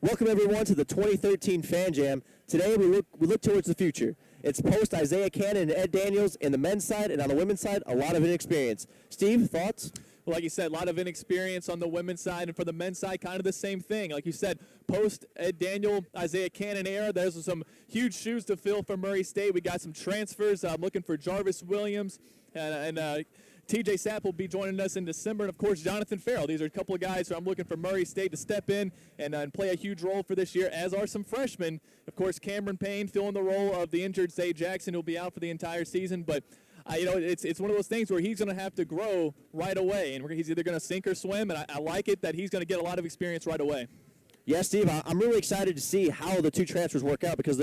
Welcome everyone to the 2013 Fan Jam. Today we look towards the future. It's post Isaiah Cannon and Ed Daniels in the men's side, and on the women's side, a lot of inexperience. Steve, thoughts? Well, like you said, a lot of inexperience on the women's side, and for the men's side, kind of the same thing. Like you said, post Ed Daniel, Isaiah Cannon era, there's some huge shoes to fill for Murray State. We got some transfers. I'm looking for Jarvis Williams and TJ Sapp will be joining us in December, and of course Jonathan Farrell. These are a couple of guys who I'm looking for Murray State to step in and play a huge role for this year, as are some freshmen. Of course, Cameron Payne filling the role of the injured Zay Jackson, who'll be out for the entire season. But it's one of those things where he's going to have to grow right away, and he's either going to sink or swim. And I like it that he's going to get a lot of experience right away. Yeah, Steve, I'm really excited to see how the two transfers work out because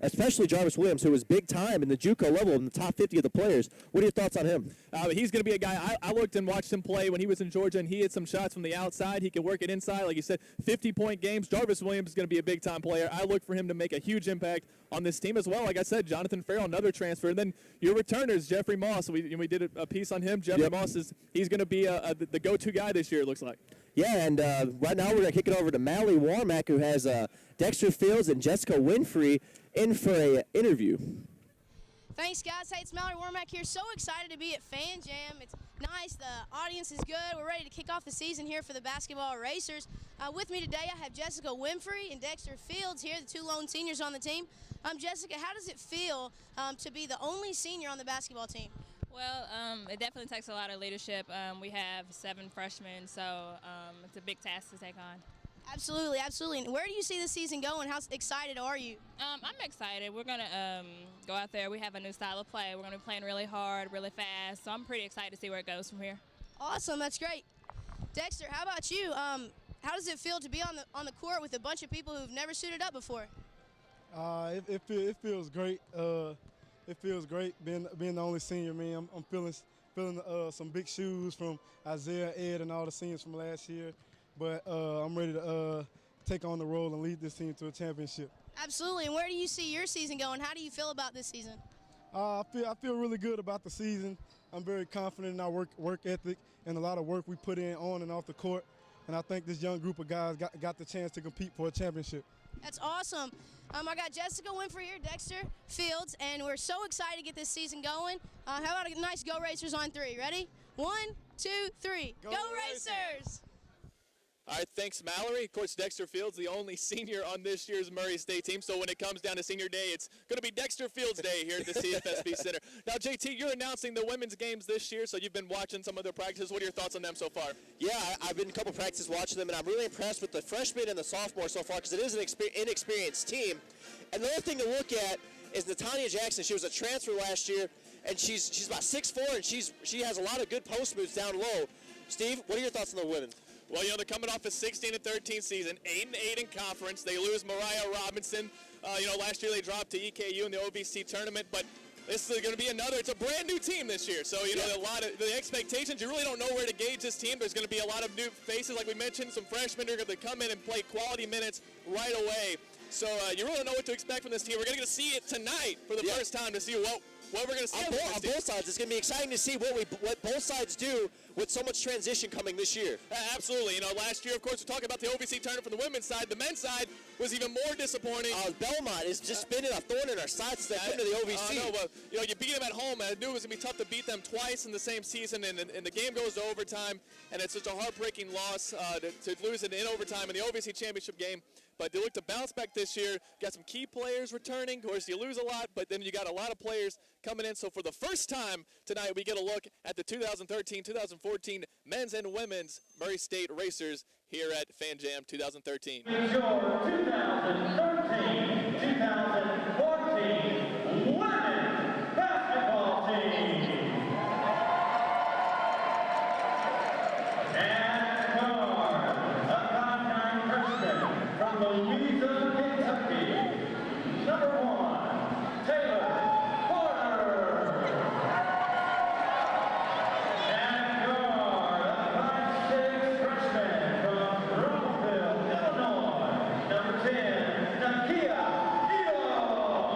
especially Jarvis Williams, who was big time in the JUCO level in the top 50 of the players. What are your thoughts on him? He's going to be a guy. I looked and watched him play when he was in Georgia, and he hit some shots from the outside. He can work it inside. Like you said, 50-point games. Jarvis Williams is going to be a big-time player. I look for him to make a huge impact on this team as well. Like I said, Jonathan Farrell, another transfer. And then your returners, Jeffrey Moss. We did a piece on him. Jeffrey Moss he's going to be the go-to guy this year, it looks like. Yeah, and right now we're going to kick it over to Mallory Warmack, who has Dexter Fields and Jessica Winfrey in for an interview. Thanks, guys. Hey, it's Mallory Warmack here. So excited to be at Fan Jam. It's nice. The audience is good. We're ready to kick off the season here for the basketball racers. With me today, I have Jessica Winfrey and Dexter Fields here, the two lone seniors on the team. Jessica, how does it feel to be the only senior on the basketball team? Well, it definitely takes a lot of leadership. We have 7 freshmen, so it's a big task to take on. Absolutely, absolutely. And where do you see the season going? How excited are you? I'm excited. We're going to go out there. We have a new style of play. We're going to be playing really hard, really fast, so I'm pretty excited to see where it goes from here. Awesome, that's great. Dexter, how about you? How does it feel to be on the court with a bunch of people who've never suited up before? It feels great. It feels great being the only senior, man. I'm feeling some big shoes from Isaiah, Ed, and all the seniors from last year. But I'm ready to take on the role and lead this team to a championship. Absolutely. And where do you see your season going? How do you feel about this season? I feel really good about the season. I'm very confident in our work ethic and a lot of work we put in on and off the court. And I think this young group of guys got the chance to compete for a championship. That's awesome. I got Jessica Winfrey here, Dexter Fields, and we're so excited to get this season going. How about a nice Go Racers on 3? Ready? 1, 2, 3. Go Racers! All right, thanks, Mallory. Of course, Dexter Fields, the only senior on this year's Murray State team. So when it comes down to senior day, it's going to be Dexter Fields Day here at the CFSB Center. Now, JT, you're announcing the women's games this year, so you've been watching some of their practices. What are your thoughts on them so far? Yeah, I've been a couple practices watching them, and I'm really impressed with the freshmen and the sophomores so far because it is an inexperienced team. And the other thing to look at is Natanya Jackson. She was a transfer last year, and she's about 6'4", and she has a lot of good post moves down low. Steve, what are your thoughts on the women? Well, they're coming off a 16-13 season, 8-8 in conference. They lose Mariah Robinson. Last year they dropped to EKU in the OVC tournament, but this is going to be it's a brand new team this year. So, a lot of the expectations, you really don't know where to gauge this team. There's going to be a lot of new faces, like we mentioned. Some freshmen are going to come in and play quality minutes right away. So you really don't know what to expect from this team. We're going to see it tonight for the first time to see what we're going to see on both sides. It's going to be exciting to see what both sides do with so much transition coming this year. Absolutely. Last year, of course, we're talking about the OVC tournament from the women's side. The men's side was even more disappointing. Belmont is just been a thorn in our side since they came to the OVC. No, but you beat them at home. I knew it was going to be tough to beat them twice in the same season, and the game goes to overtime, and it's such a heartbreaking loss to lose it in overtime in the OVC championship game. But they look to bounce back this year. Got some key players returning. Of course, you lose a lot, but then you got a lot of players coming in. So for the first time tonight, we get a look at the 2013-2014 men's and women's Murray State Racers here at Fan Jam 2013. It's your 2013-2014 women's basketball team. From Louisa, Kentucky, number 1, Taylor Porter. And guard, a 5'6" freshman from Rockville, Illinois, number 10, Nakia Elo.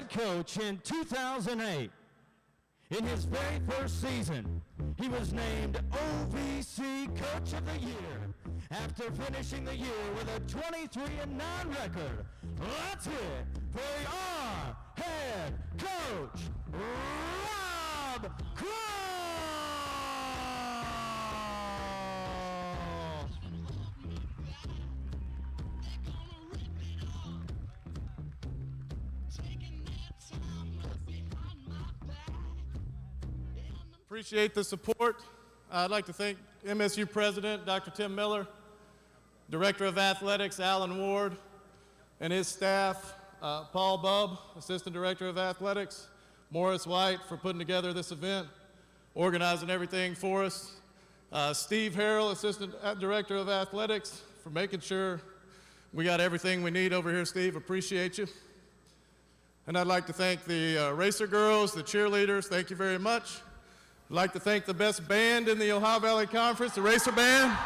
head coach in 2008. In his very first season, he was named OVC Coach of the Year after finishing the year with a 23-9 record. Let's hear it for our head coach, Rob Cross! Appreciate the support. I'd like to thank MSU President, Dr. Tim Miller, Director of Athletics, Alan Ward, and his staff, Paul Bubb, Assistant Director of Athletics, Morris White for putting together this event, organizing everything for us, Steve Harrell, Assistant Director of Athletics, for making sure we got everything we need over here. Steve, appreciate you. And I'd like to thank the Racer girls, the cheerleaders, thank you very much. I'd like to thank the best band in the Ohio Valley Conference, the Racer Band.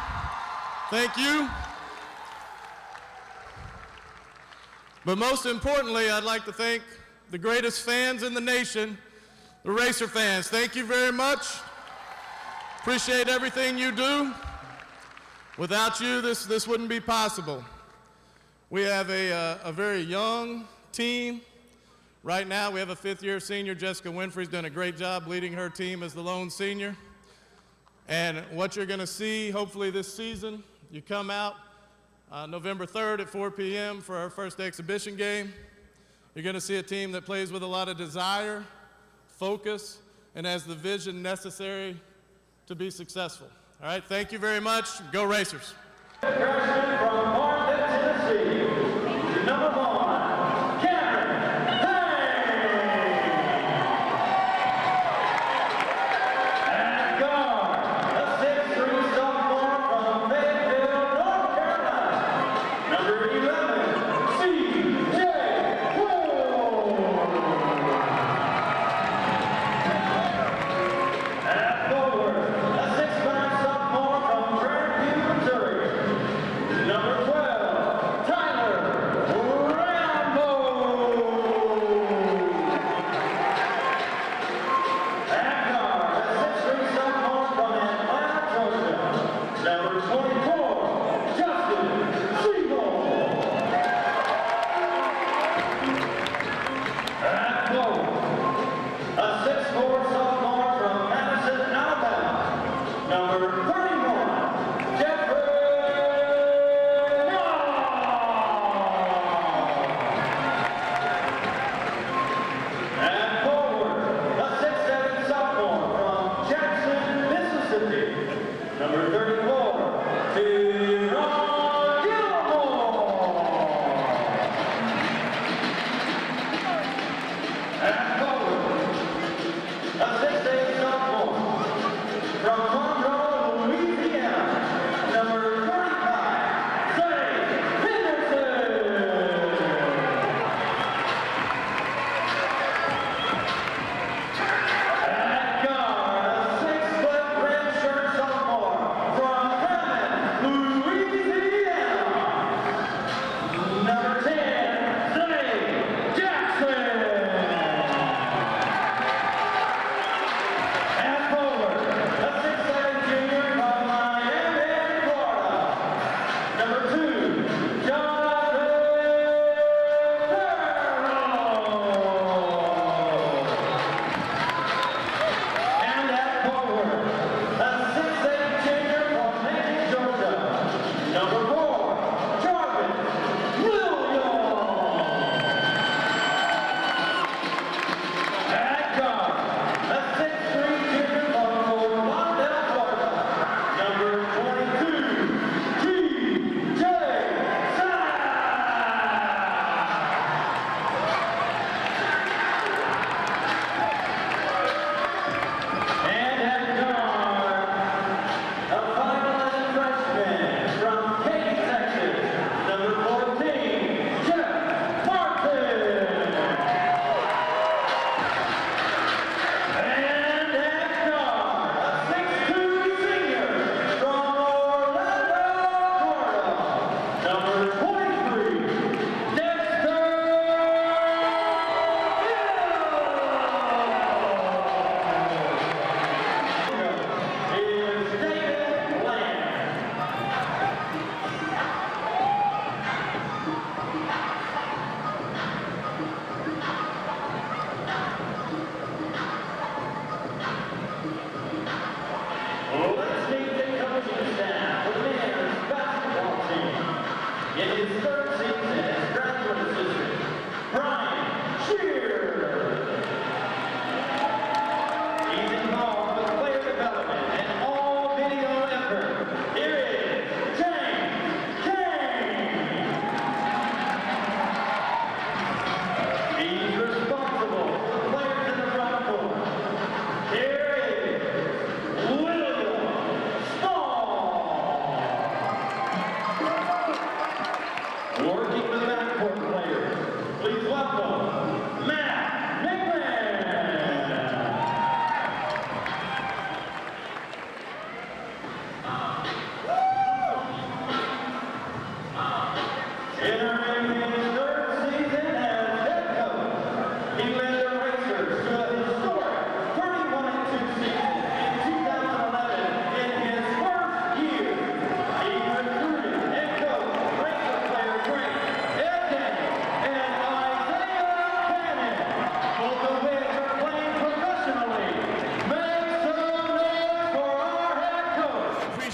Thank you. But most importantly, I'd like to thank the greatest fans in the nation, the Racer fans. Thank you very much. Appreciate everything you do. Without you, this wouldn't be possible. We have a very young team. Right now, we have a fifth-year senior. Jessica Winfrey's done a great job leading her team as the lone senior. And what you're going to see, hopefully this season, you come out November 3rd at 4 p.m. for our first exhibition game. You're going to see a team that plays with a lot of desire, focus, and has the vision necessary to be successful. All right, thank you very much. Go Racers. Freshman from Martin, Tennessee, number 1, Cameron Payne. At guard, a 6'3" sophomore from Fayetteville, North Carolina, number 11, C.J. Ford. At forward, a 6'5" sophomore from Prairie View, Missouri, number 12, Tyler Rambo. At guard, a 6'3" sophomore from Atlanta, Georgia, number 24, Justin Seymour. At forward, a 6'4" sophomore from Madison, Alabama, number 31, Jeffrey Young. And forward, a 6'7" sophomore from Jackson, Mississippi, number 34, Tyrone Gilmore. And forward, a 6'8" sophomore from Monroe, Louisiana.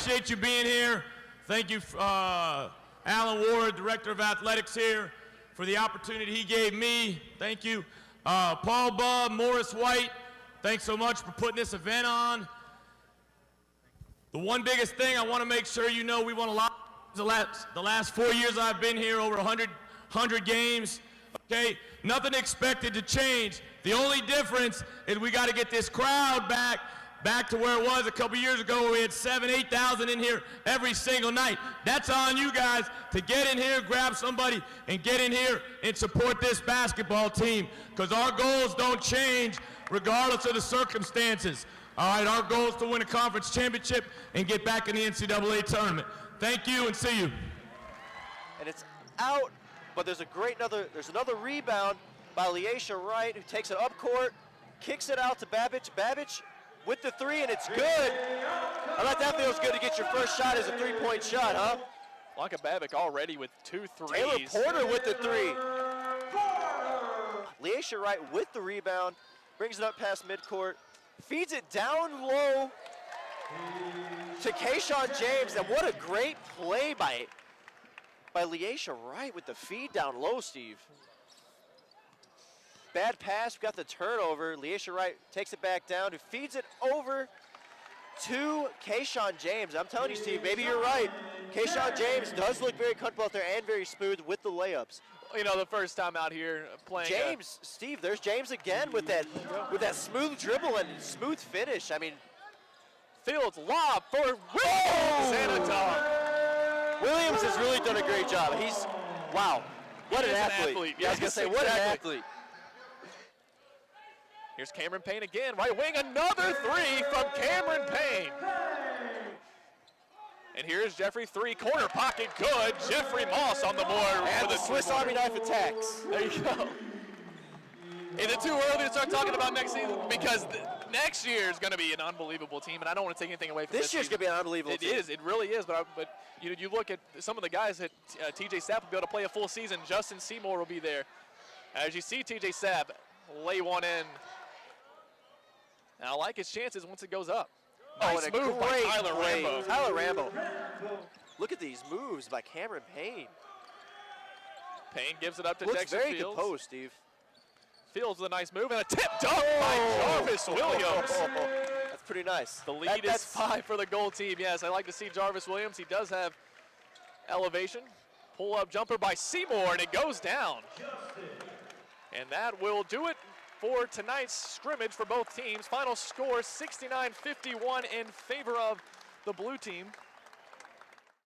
appreciate you being here. Thank you, Alan Ward, Director of Athletics here, for the opportunity he gave me. Thank you. Paul Bubb, Morris White, thanks so much for putting this event on. The one biggest thing I want to make sure you know, we won a lot the last 4 years I've been here, over 100 games. Okay, nothing expected to change. The only difference is we got to get this crowd back to where it was a couple years ago, where we had 7,000, 8,000 in here every single night. That's on you guys to get in here, grab somebody, and get in here and support this basketball team, because our goals don't change regardless of the circumstances. All right, our goal is to win a conference championship and get back in the NCAA tournament. Thank you, and see you. And it's out, but there's another rebound by Leisha Wright, who takes it up court, kicks it out to Babbage. Babbage with the three, and it's good. I bet that feels good to get your first shot as a three-point shot, huh? Blanca Babic already with 2 threes. Taylor Porter with the three. Leisha Wright with the rebound, brings it up past midcourt, feeds it down low to Kayshawn James, and what a great play by Leisha Wright with the feed down low, Steve. Bad pass, we got the turnover. Leisha Wright takes it back down, who feeds it over to Kayshawn James. I'm telling you, Steve, maybe you're right. Kayshawn James does look very comfortable out there and very smooth with the layups. You know, the first time out here playing. James, Steve, there's James again with that smooth dribble and smooth finish. I mean, Fields lob for Williams and a dunk. Williams has really done a great job. Wow, what an athlete. Yeah, I was going to say, what an athlete. Here's Cameron Payne again, right wing, another three from Cameron Payne. And here's Jeffrey, three, corner pocket, good. Jeffrey Moss on the board. And the Swiss Army knife attacks. There you go. Is it too early to start talking about next season? Because next year is going to be an unbelievable team, and I don't want to take anything away from this year's going to be an unbelievable team. It is. It really is. But you look at some of the guys that T.J. Sapp will be able to play a full season. Justin Seymour will be there. As you see T.J. Sapp lay one in. And I like his chances once it goes up. Nice move by Tyler Rambo. Tyler Rambo. Look at these moves by Cameron Payne. Payne gives it up to Looks Dexter very Fields. composed, Steve. Fields with a nice move and a tip dunk by Jarvis Williams. That's pretty nice. The lead is 5 for the gold team. Yes, I like to see Jarvis Williams. He does have elevation. Pull-up jumper by Seymour, and it goes down. And that will do it for tonight's scrimmage for both teams. Final score 69-51 in favor of the blue team.